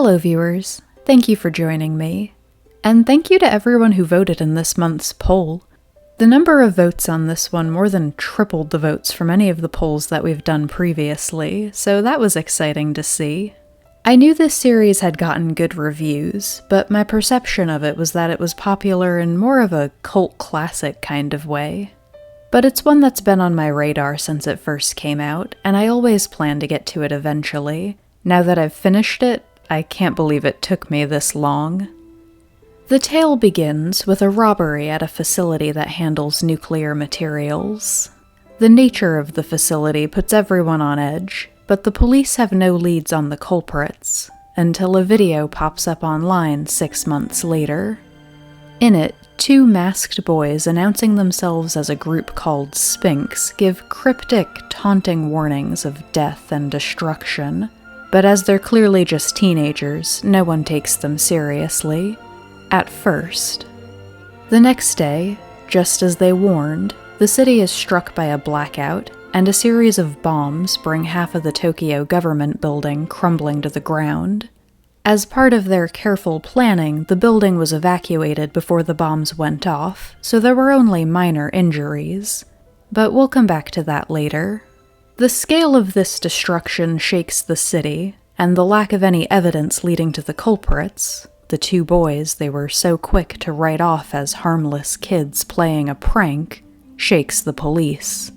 Hello viewers, thank you for joining me, and thank you to everyone who voted in this month's poll. The number of votes on this one more than tripled the votes from any of the polls that we've done previously, so that was exciting to see. I knew this series had gotten good reviews, but my perception of it was that it was popular in more of a cult classic kind of way. But it's one that's been on my radar since it first came out, and I always plan to get to it eventually. Now that I've finished it, I can't believe it took me this long. The tale begins with a robbery at a facility that handles nuclear materials. The nature of the facility puts everyone on edge, but the police have no leads on the culprits, until a video pops up online 6 months later. In it, 2 masked boys announcing themselves as a group called Sphinx give cryptic, taunting warnings of death and destruction. But as they're clearly just teenagers, no one takes them seriously. At first. The next day, just as they warned, the city is struck by a blackout, and a series of bombs bring half of the Tokyo government building crumbling to the ground. As part of their careful planning, the building was evacuated before the bombs went off, so there were only minor injuries. But we'll come back to that later. The scale of this destruction shakes the city, and the lack of any evidence leading to the culprits, the 2 boys they were so quick to write off as harmless kids playing a prank, shakes the police.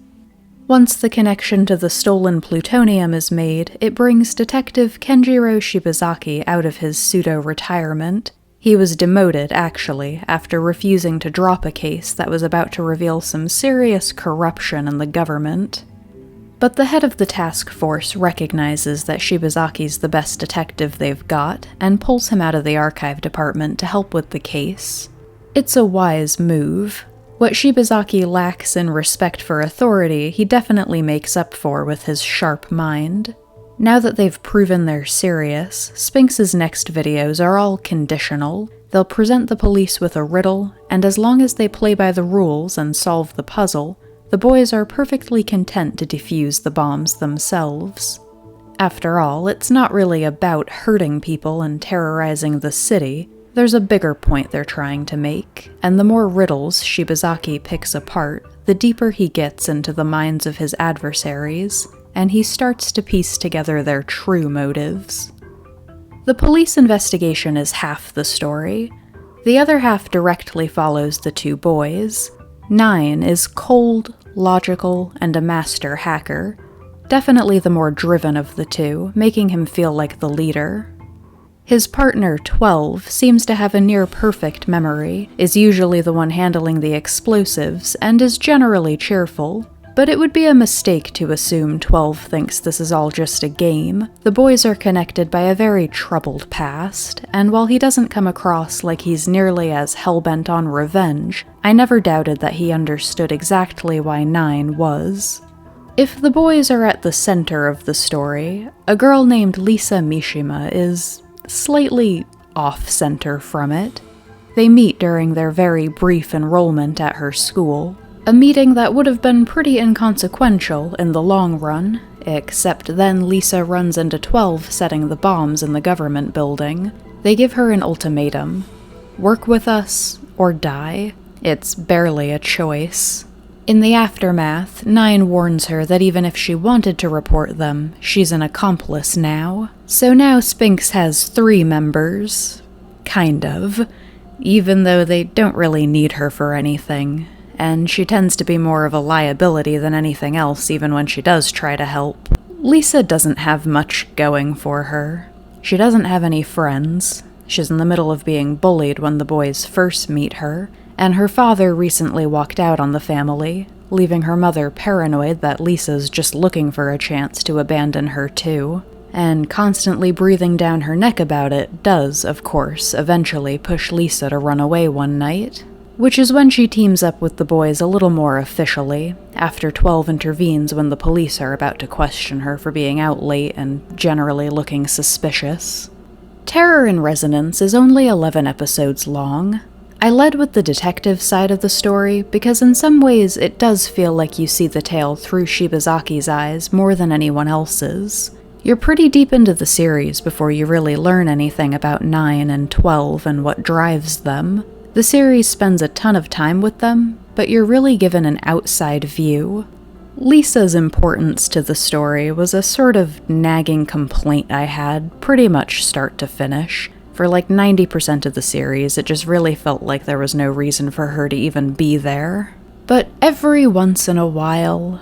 Once the connection to the stolen plutonium is made, it brings Detective Kenjiro Shibazaki out of his pseudo-retirement. He was demoted, actually, after refusing to drop a case that was about to reveal some serious corruption in the government. But the head of the task force recognizes that Shibazaki's the best detective they've got, and pulls him out of the archive department to help with the case. It's a wise move. What Shibazaki lacks in respect for authority, he definitely makes up for with his sharp mind. Now that they've proven they're serious, Sphinx's next videos are all conditional. They'll present the police with a riddle, and as long as they play by the rules and solve the puzzle, the boys are perfectly content to defuse the bombs themselves. After all, it's not really about hurting people and terrorizing the city. There's a bigger point they're trying to make, and the more riddles Shibazaki picks apart, the deeper he gets into the minds of his adversaries, and he starts to piece together their true motives. The police investigation is half the story. The other half directly follows the 2 boys. 9 is cold, logical, and a master hacker. Definitely the more driven of the 2, making him feel like the leader. His partner, 12, seems to have a near-perfect memory, is usually the one handling the explosives, and is generally cheerful. But it would be a mistake to assume 12 thinks this is all just a game. The boys are connected by a very troubled past, and while he doesn't come across like he's nearly as hell-bent on revenge, I never doubted that he understood exactly why 9 was. If the boys are at the center of the story, a girl named Lisa Mishima is slightly off-center from it. They meet during their very brief enrollment at her school. A meeting that would have been pretty inconsequential in the long run, except then Lisa runs into 12 setting the bombs in the government building. They give her an ultimatum. Work with us, or die. It's barely a choice. In the aftermath, 9 warns her that even if she wanted to report them, she's an accomplice now. So now Sphinx has 3 members. Kind of. Even though they don't really need her for anything. And she tends to be more of a liability than anything else even when she does try to help. Lisa doesn't have much going for her. She doesn't have any friends. She's in the middle of being bullied when the boys first meet her, and her father recently walked out on the family, leaving her mother paranoid that Lisa's just looking for a chance to abandon her too. And constantly breathing down her neck about it does, of course, eventually push Lisa to run away one night. Which is when she teams up with the boys a little more officially, after 12 intervenes when the police are about to question her for being out late and generally looking suspicious. Terror in Resonance is only 11 episodes long. I led with the detective side of the story because in some ways it does feel like you see the tale through Shibazaki's eyes more than anyone else's. You're pretty deep into the series before you really learn anything about 9 and 12 and what drives them. The series spends a ton of time with them, but you're really given an outside view. Lisa's importance to the story was a sort of nagging complaint I had, pretty much start to finish. For like 90% of the series, it just really felt like there was no reason for her to even be there. But every once in a while,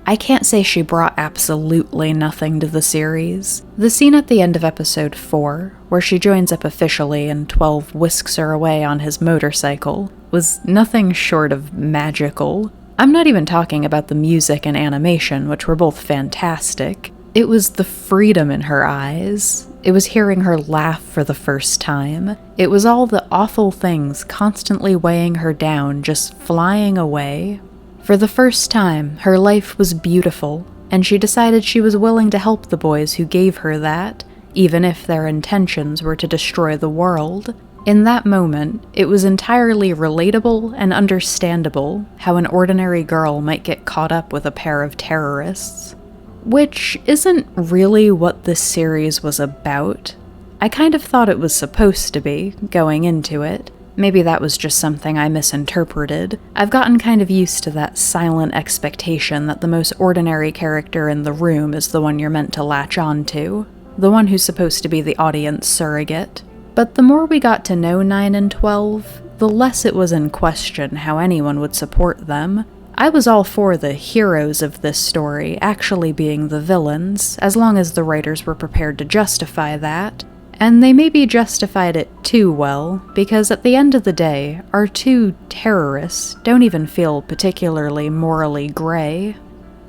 I can't say she brought absolutely nothing to the series. The scene at the end of episode 4, where she joins up officially and 12 whisks her away on his motorcycle, was nothing short of magical. I'm not even talking about the music and animation, which were both fantastic. It was the freedom in her eyes. It was hearing her laugh for the first time. It was all the awful things constantly weighing her down just flying away. For the first time, her life was beautiful, and she decided she was willing to help the boys who gave her that, even if their intentions were to destroy the world. In that moment, it was entirely relatable and understandable how an ordinary girl might get caught up with a pair of terrorists. Which isn't really what this series was about. I kind of thought it was supposed to be, going into it. Maybe that was just something I misinterpreted. I've gotten kind of used to that silent expectation that the most ordinary character in the room is the one you're meant to latch onto, the one who's supposed to be the audience surrogate. But the more we got to know 9 and 12, the less it was in question how anyone would support them. I was all for the heroes of this story actually being the villains, as long as the writers were prepared to justify that. And they maybe justified it too well, because at the end of the day, our two terrorists don't even feel particularly morally gray.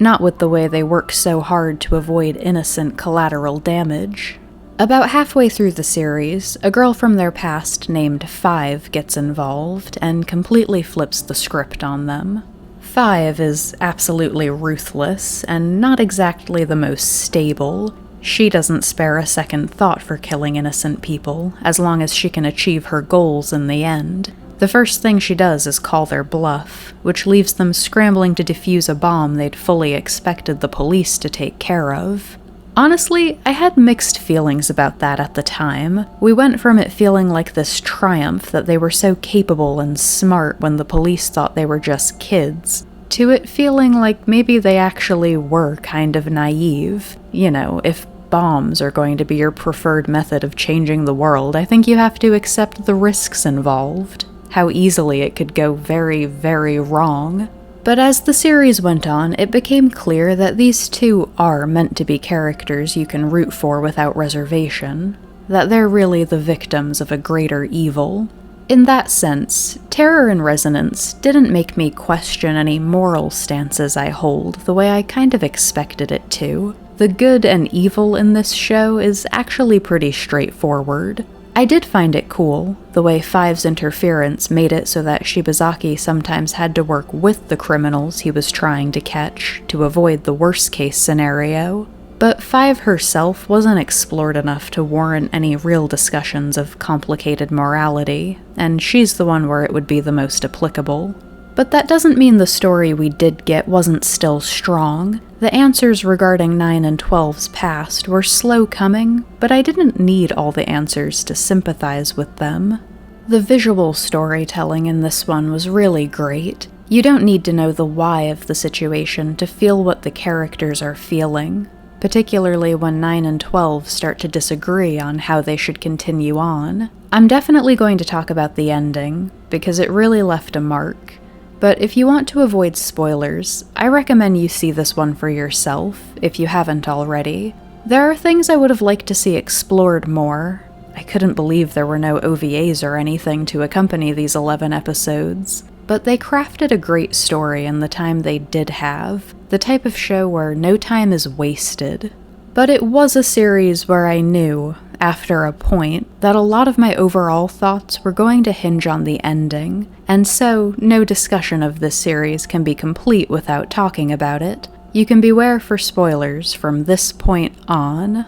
Not with the way they work so hard to avoid innocent collateral damage. About halfway through the series, a girl from their past named 5 gets involved and completely flips the script on them. 5 is absolutely ruthless, and not exactly the most stable. She doesn't spare a second thought for killing innocent people, as long as she can achieve her goals in the end. The first thing she does is call their bluff, which leaves them scrambling to defuse a bomb they'd fully expected the police to take care of. Honestly, I had mixed feelings about that at the time. We went from it feeling like this triumph that they were so capable and smart when the police thought they were just kids, to it feeling like maybe they actually were kind of naive. You know, if bombs are going to be your preferred method of changing the world, I think you have to accept the risks involved, how easily it could go very, very wrong. But as the series went on, it became clear that these two are meant to be characters you can root for without reservation, that they're really the victims of a greater evil. In that sense, Terror and Resonance didn't make me question any moral stances I hold the way I kind of expected it to. The good and evil in this show is actually pretty straightforward. I did find it cool, the way 5's interference made it so that Shibazaki sometimes had to work with the criminals he was trying to catch to avoid the worst-case scenario. But 5 herself wasn't explored enough to warrant any real discussions of complicated morality, and she's the one where it would be the most applicable. But that doesn't mean the story we did get wasn't still strong. The answers regarding 9 and 12's past were slow coming, but I didn't need all the answers to sympathize with them. The visual storytelling in this one was really great. You don't need to know the why of the situation to feel what the characters are feeling, particularly when 9 and 12 start to disagree on how they should continue on. I'm definitely going to talk about the ending, because it really left a mark. But if you want to avoid spoilers, I recommend you see this one for yourself, if you haven't already. There are things I would have liked to see explored more. I couldn't believe there were no OVAs or anything to accompany these 11 episodes. But they crafted a great story in the time they did have, the type of show where no time is wasted. But it was a series where I knew, after a point, that a lot of my overall thoughts were going to hinge on the ending, and so no discussion of this series can be complete without talking about it. You can beware for spoilers from this point on.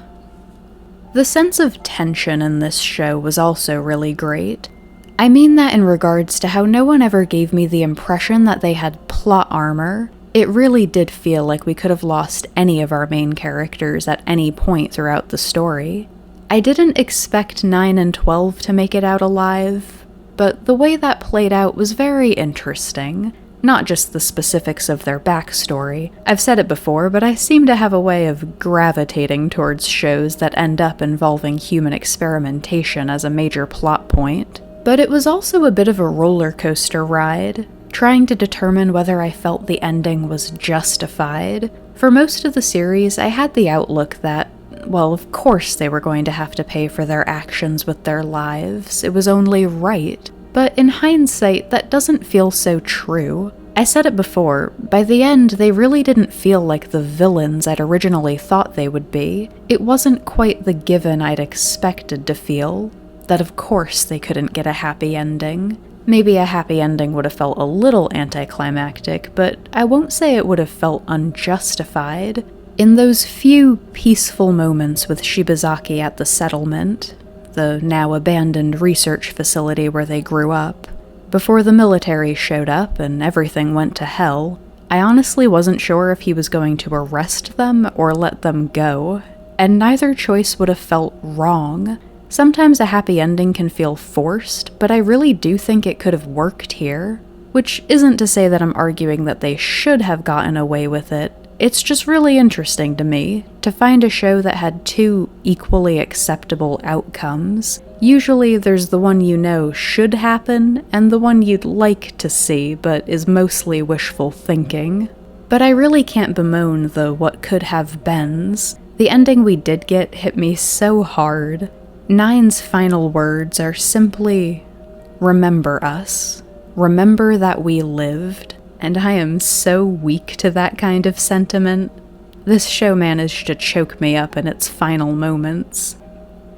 The sense of tension in this show was also really great. I mean that in regards to how no one ever gave me the impression that they had plot armor. It really did feel like we could have lost any of our main characters at any point throughout the story. I didn't expect 9 and 12 to make it out alive, but the way that played out was very interesting. Not just the specifics of their backstory. I've said it before, but I seem to have a way of gravitating towards shows that end up involving human experimentation as a major plot point. But it was also a bit of a roller coaster ride, trying to determine whether I felt the ending was justified. For most of the series, I had the outlook that, well, of course they were going to have to pay for their actions with their lives. It was only right. But in hindsight, that doesn't feel so true. I said it before, by the end they really didn't feel like the villains I'd originally thought they would be. It wasn't quite the given I'd expected to feel, that of course they couldn't get a happy ending. Maybe a happy ending would have felt a little anticlimactic, but I won't say it would have felt unjustified. In those few peaceful moments with Shibazaki at the settlement, the now abandoned research facility where they grew up, before the military showed up and everything went to hell, I honestly wasn't sure if he was going to arrest them or let them go, and neither choice would have felt wrong. Sometimes a happy ending can feel forced, but I really do think it could have worked here. Which isn't to say that I'm arguing that they should have gotten away with it. It's just really interesting to me to find a show that had two equally acceptable outcomes. Usually there's the one you know should happen, and the one you'd like to see but is mostly wishful thinking. But I really can't bemoan the what could have beens. The ending we did get hit me so hard. 9's final words are simply, "Remember us. Remember that we lived." And I am so weak to that kind of sentiment. This show managed to choke me up in its final moments.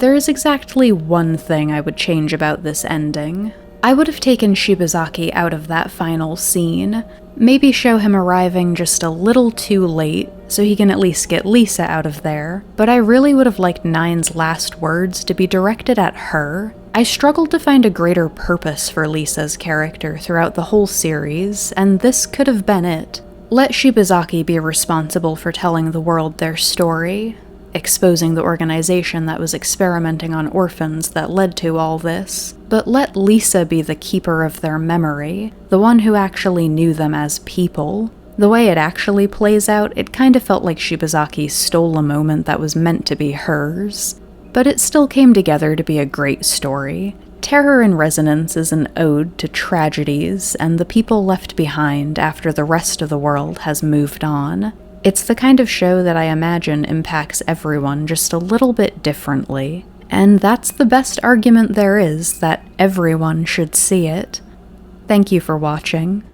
There is exactly one thing I would change about this ending. I would have taken Shibazaki out of that final scene, maybe show him arriving just a little too late so he can at least get Lisa out of there, but I really would have liked 9's last words to be directed at her. I struggled to find a greater purpose for Lisa's character throughout the whole series, and this could have been it. Let Shibazaki be responsible for telling the world their story, exposing the organization that was experimenting on orphans that led to all this, but let Lisa be the keeper of their memory, the one who actually knew them as people. The way it actually plays out, it kind of felt like Shibazaki stole a moment that was meant to be hers. But it still came together to be a great story. Terror in Resonance is an ode to tragedies and the people left behind after the rest of the world has moved on. It's the kind of show that I imagine impacts everyone just a little bit differently, and that's the best argument there is that everyone should see it. Thank you for watching.